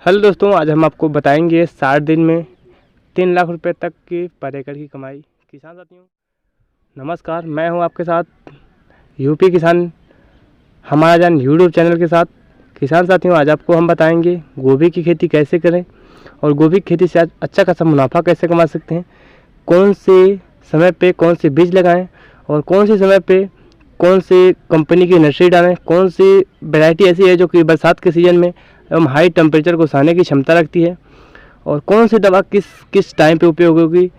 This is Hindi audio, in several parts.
हेलो दोस्तों, आज हम आपको बताएंगे 60 दिन में 3 लाख रुपए तक की पर एकड़ की कमाई। किसान साथियों नमस्कार, मैं हूं आपके साथ यूपी किसान हमारा जान यूट्यूब चैनल के साथ। किसान साथियों, आज आपको हम बताएंगे गोभी की खेती कैसे करें और गोभी की खेती से आज अच्छा खासा मुनाफा कैसे कमा सकते हैं, कौन से समय पे कौन से बीज लगाएं और कौन से समय पे कौन सी कंपनी की नर्सरी डालें, कौन सी वैरायटी ऐसी है जो कि बरसात के सीज़न में एवं हाई टेम्परेचर को सहने की क्षमता रखती है, और कौन सी दवा किस किस टाइम पे उपयोग होगी।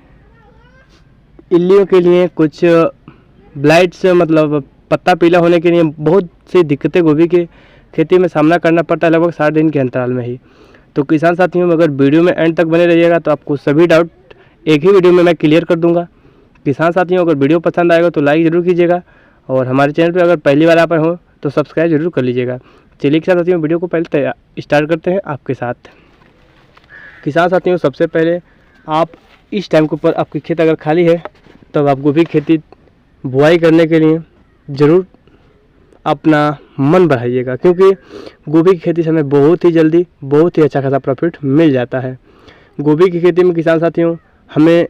इल्लियों के लिए कुछ ब्लाइट्स मतलब पत्ता पीला होने के लिए बहुत सी दिक्कतें गोभी के खेती में सामना करना पड़ता है लगभग 60 दिन के अंतराल में ही। तो किसान साथियों, अगर वीडियो में एंड तक बने रहिएगा तो आपको सभी डाउट एक ही वीडियो में मैं क्लियर कर दूंगा। किसान साथियों, अगर वीडियो पसंद आएगा तो लाइक ज़रूर कीजिएगा और हमारे चैनल पर अगर पहली बार आप हो तो सब्सक्राइब जरूर कर लीजिएगा। चलिए किसान साथियों, वीडियो को पहले स्टार्ट करते हैं आपके साथ। किसान साथियों, सबसे पहले आप इस टाइम के ऊपर आपकी खेत अगर खाली है तब आप गोभी खेती बुआई करने के लिए ज़रूर अपना मन बढ़ाइएगा, क्योंकि गोभी की खेती से हमें बहुत ही जल्दी बहुत ही अच्छा खासा प्रॉफिट मिल जाता है। गोभी की खेती में किसान साथियों हमें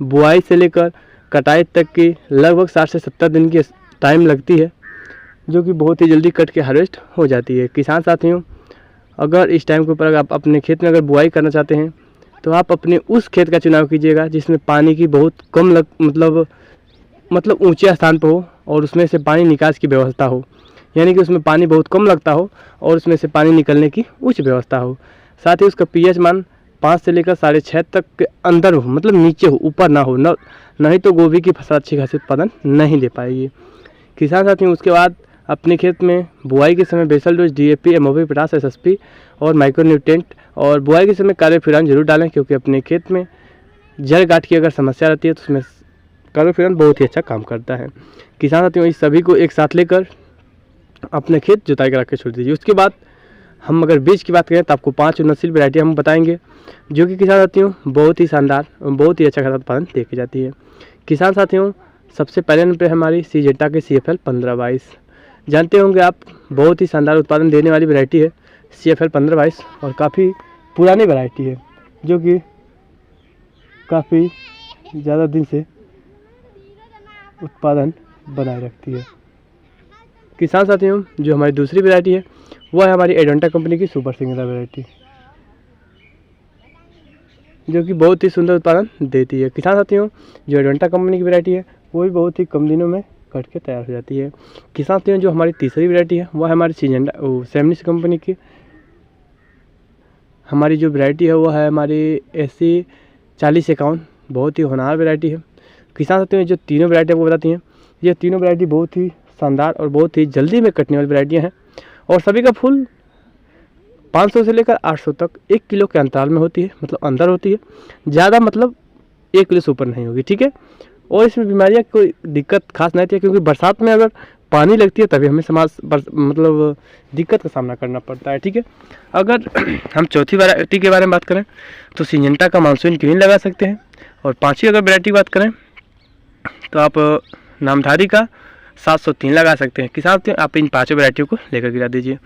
बुआई से लेकर कटाई तक की लगभग 60 से 70 दिन की टाइम लगती है, जो कि बहुत ही जल्दी कट के हार्वेस्ट हो जाती है। किसान साथियों, अगर इस टाइम के ऊपर अगर आप अपने खेत में अगर बुआई करना चाहते हैं तो आप अपने उस खेत का चुनाव कीजिएगा जिसमें पानी की बहुत कम मतलब ऊंचे स्थान पर हो और उसमें से पानी निकास की व्यवस्था हो, यानी कि उसमें पानी बहुत कम लगता हो और उसमें से पानी निकलने की उच्च व्यवस्था हो। साथ ही उसका पीएच मान 5 से लेकर 6.5 तक के अंदर हो, मतलब नीचे हो, ऊपर ना हो, नहीं तो गोभी की फसल अच्छी खासी उत्पादन नहीं दे पाएगी। किसान साथियों, उसके बाद अपने खेत में बुआई के समय basal dose DAP, MOP, potash, SSP और माइक्रोन्यूट्रेंट और बुआई के समय कार्बोफ्यूरॉन जरूर डालें, क्योंकि अपने खेत में जड़ गांठ की अगर समस्या रहती है तो उसमें कार्बोफ्यूरॉन बहुत ही अच्छा काम करता है। किसान साथियों, इस सभी को एक साथ लेकर अपने खेत जुताई करा के छोड़ दीजिए। उसके बाद हम अगर बीज की बात करें तो आपको 5 उन्नतशील वैरायटी हम बताएंगे, जो कि किसान साथियों बहुत ही शानदार और बहुत ही अच्छा खासा उत्पादन देखी जाती है। किसान साथियों, सबसे पहले नंबर पे हमारी सिजेंटा के CFL 1522 जानते होंगे आप, बहुत ही शानदार उत्पादन देने वाली वैरायटी है CFL 1522 और काफ़ी पुरानी वैरायटी है, जो कि काफ़ी ज़्यादा दिन से उत्पादन बनाए रखती है। किसान साथियों, जो हमारी दूसरी वैरायटी है वह है हमारी एडेंटा कंपनी की सुपर सिंगला वैरायटी, जो कि बहुत ही सुंदर उत्पादन देती है। किसान साथियों, जो एडेंटा कंपनी की वैरायटी है वो भी बहुत ही कम दिनों में कट के तैयार हो जाती है। किसान साथियों, जो हमारी तीसरी वैरायटी है वह है हमारी सेमनिस कंपनी की। हमारी जो वैरायटी है वो है हमारी SC 4051, बहुत ही होनहार वैरायटी है। किसान साथियों, जो तीनों वैरायटी आपको बताती हैं, ये तीनों वैरायटी बहुत ही शानदार और बहुत ही जल्दी में कटने वाली वैरायटियाँ हैं और सभी का फूल 500 से लेकर 800 तक 1 किलो के अंतराल में होती है, मतलब अंदर होती है, ज़्यादा मतलब 1 किलो से ऊपर नहीं होगी, ठीक है। और इसमें बीमारियाँ कोई दिक्कत खास नहीं थी, क्योंकि बरसात में अगर पानी लगती है तभी हमें मतलब दिक्कत का सामना करना पड़ता है, ठीक है। अगर हम चौथी वैरायटी के बारे में बात करें तो सिजेंटा का मानसून ग्रीन लगा सकते हैं, और पाँचवीं अगर वैरायटी की बात करें तो आप नामधारी का 703 लगा सकते हैं। किसान साथियों, आप इन 5 वैरायटियों को लेकर गिरा दीजिए।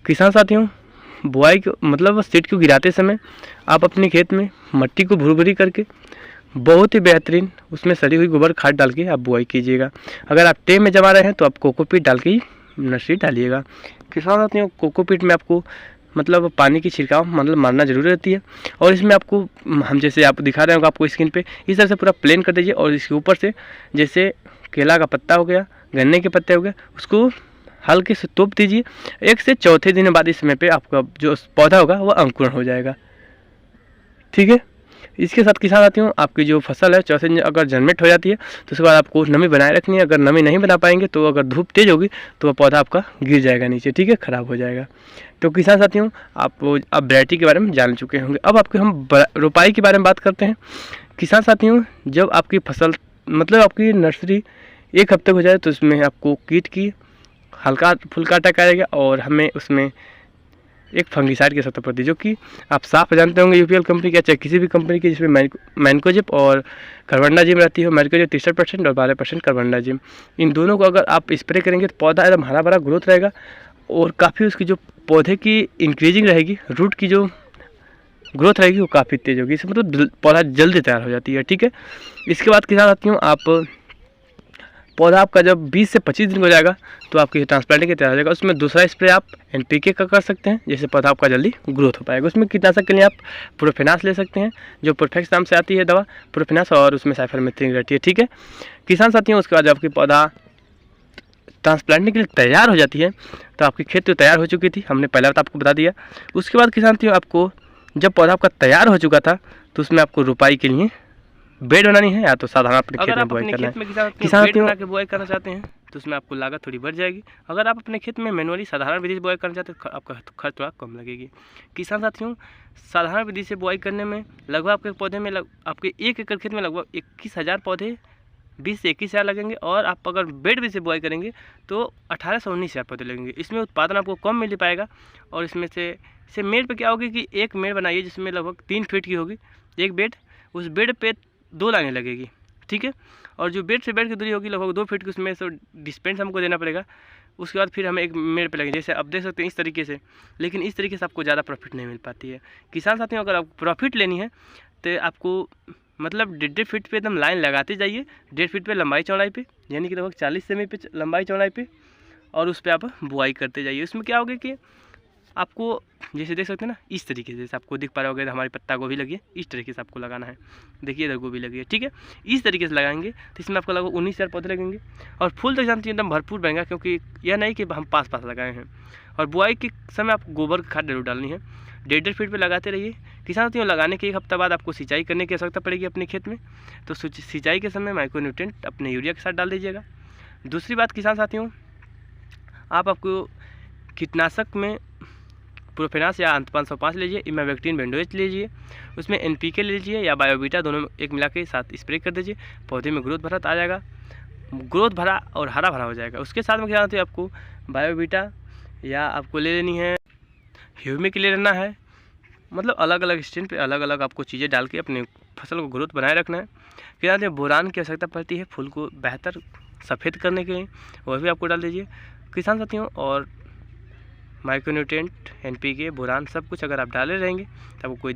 किसान साथियों, बुआई को मतलब सीड को गिराते समय आप अपने खेत में मट्टी को भुरभुरी करके बहुत ही बेहतरीन उसमें सड़ी हुई गोबर खाद डाल के आप बुआई कीजिएगा। अगर आप टे में जमा रहे हैं तो आप कोकोपीट डाल के ही नर्सरी डालिएगा। किसान साथियों, कोकोपीट में आपको मतलब पानी की छिड़काव मतलब मारना जरूरी रहती है, और इसमें आपको हम जैसे आप दिखा रहे होंगे आपको स्क्रीन पे, इस तरह से पूरा प्लेन कर दीजिए और इसके ऊपर से जैसे केला का पत्ता हो गया, गन्ने के पत्ते हो गए, उसको हल्के से तोप दीजिए। 1 से चौथे दिन बाद इस समय पे आपका जो पौधा होगा वह अंकुरण हो जाएगा, ठीक है। इसके साथ किसान साथियों, आपकी जो फसल है चौथे दिन अगर जर्मेट हो जाती है तो उसके बाद आपको नमी बनाए रखनी है। अगर नमी नहीं बना पाएंगे तो अगर धूप तेज होगी तो वह पौधा आपका गिर जाएगा नीचे, ठीक है, ख़राब हो जाएगा। तो किसान साथियों, आप अब वैरायटी के बारे में जान चुके होंगे। अब आपके हम रोपाई के बारे में बात करते हैं। किसान साथियों, जब आपकी फसल मतलब आपकी नर्सरी 1 हफ्ते हो जाए तो उसमें आपको कीट की हल्का फुल्का अटैक आएगा और हमें उसमें एक फंगिसाइड की आवश्यकता पड़ती है, जो कि आप साफ जानते होंगे UPL कंपनी की, चाहे किसी भी कंपनी की, जिसमें मैनकोजेब और कार्बेंडाजिम रहती है। मैनकोजेब 63% और 12% कार्बेंडाजिम, इन दोनों को अगर आप स्प्रे करेंगे तो पौधा एकदम हरा भरा ग्रोथ रहेगा और काफ़ी उसकी जो पौधे की इंक्रीजिंग रहेगी, रूट की जो ग्रोथ रहेगी वो काफ़ी तेज़ होगी। इससे मतलब पौधा जल्दी तैयार हो जाती है। ठीक है, इसके बाद किसान साथियों आप पौधा आपका जब 20 से 25 दिन हो जाएगा तो आपकी ट्रांसप्लांटिंग के तैयार हो जाएगा। उसमें दूसरा स्प्रे आप NPK का कर सकते हैं, जिससे पौधा आपका जल्दी ग्रोथ हो पाएगा। उसमें कीटनाशक के लिए आप प्रोफेनास ले सकते हैं, जो परफेक्ट नाम से आती है दवा प्रोफेनास, और उसमें साइफरमेथ्रिन रहती है। ठीक है किसान साथियों, उसके बाद जब आपकी पौधा ट्रांसप्लांटिंग के लिए तैयार हो जाती है तो आपकी खेत तो तैयार हो चुकी थी, हमने पहला बात आपको बता दिया। उसके बाद किसान साथियों आपको जब पौधा आपका तैयार हो चुका था तो उसमें आपको रुपाई के लिए बेड बनानी है, या तो साधारण अपने खेत में बुआई करना है। किसान बेड बना के बुआई करना चाहते हैं तो उसमें आपको लागत थोड़ी बढ़ जाएगी। अगर आप अपने खेत में मैनुअली साधारण विधि से बुआई करना चाहते हैं तो आपका खर्च थोड़ा कम लगेगी। किसान साथियों, साधारण विधि से बुआई करने में लगभग आपके पौधे में आपके 1 एकड़ खेत में लगभग 21,000 पौधे 20 से 21,000 लगेंगे, और आप अगर बेड विधि से बुआई करेंगे तो 18 से 19,000 पौधे लगेंगे। इसमें उत्पादन आपको कम मिल पाएगा। और इसमें से मेड़ पे क्या होगी कि एक मेड़ बनाइए जिसमें लगभग 3 फीट की होगी एक बेड, उस बेड पे 2 लाइनें लगेगी। ठीक है, और जो बेड से बेड की दूरी होगी लगभग 2 फीट की, उसमें से डिस्पेंस हमको देना पड़ेगा। उसके बाद फिर हमें एक मेड़ पे लगेगी, जैसे आप देख सकते हैं इस तरीके से। लेकिन इस तरीके से आपको ज़्यादा प्रॉफिट नहीं मिल पाती है। किसान साथियों, अगर आपको प्रॉफिट लेनी है तो आपको मतलब 1.5 फीट पे एकदम लाइन लगाते जाइए, 1.5 फीट पे लंबाई चौड़ाई पे, यानी कि लगभग 40 सेमी पे लंबाई चौड़ाई पे, और उस पर आप बुआई करते जाइए। उसमें क्या होगा कि आपको जैसे देख सकते हैं ना इस तरीके से, जैसे आपको दिख पा रहा होगा हमारी पत्ता गोभी लगी है, इस तरीके से आपको लगाना है। देखिए इधर गोभी लगी है। ठीक है, इस तरीके से लगाएंगे तो इसमें आपको लगभग 19,000 पौधे लगेंगे, और फूल तक जानते एकदम भरपूर बनेगा, क्योंकि यह नहीं कि हम पास लगाए हैं। और बुआई के समय आपको गोबर खाद जरूर डालनी है। 1.5 फीट पे लगाते रहिए। किसान साथियों, लगाने के 1 हफ्ता बाद आपको सिंचाई करने की आवश्यकता पड़ेगी अपने खेत में, तो सिंचाई के समय माइक्रोन्यूट्रिएंट अपने यूरिया के साथ डाल दीजिएगा। दूसरी बात किसान साथियों, आपको कीटनाशक में प्रोफेनास या अंत 505 लीजिए, इमावेक्टिन बेंडोएच लीजिए, उसमें NPK लीजिए या बायोवीटा, दोनों एक मिला के साथ स्प्रे कर दीजिए। पौधे में ग्रोथ भरा आ जाएगा, ग्रोथ भरा और हरा भरा हो जाएगा। उसके साथ में क्या होता है, आपको बायोवीटा या आपको ले लेनी है ह्यूमिक ले लेना है। मतलब अलग अलग स्टेज पे अलग अलग आपको चीज़ें डाल के अपने फसल को ग्रोथ बनाए रखना है। क्या कहते हैं, बोरान की आवश्यकता पड़ती है फूल को बेहतर सफ़ेद करने के लिए, वह भी आपको डाल दीजिए किसान साथियों। और माइक्रोन्यूट्रिएंट, NPK, बोरान सब कुछ अगर आप डाले रहेंगे तो आपको कोई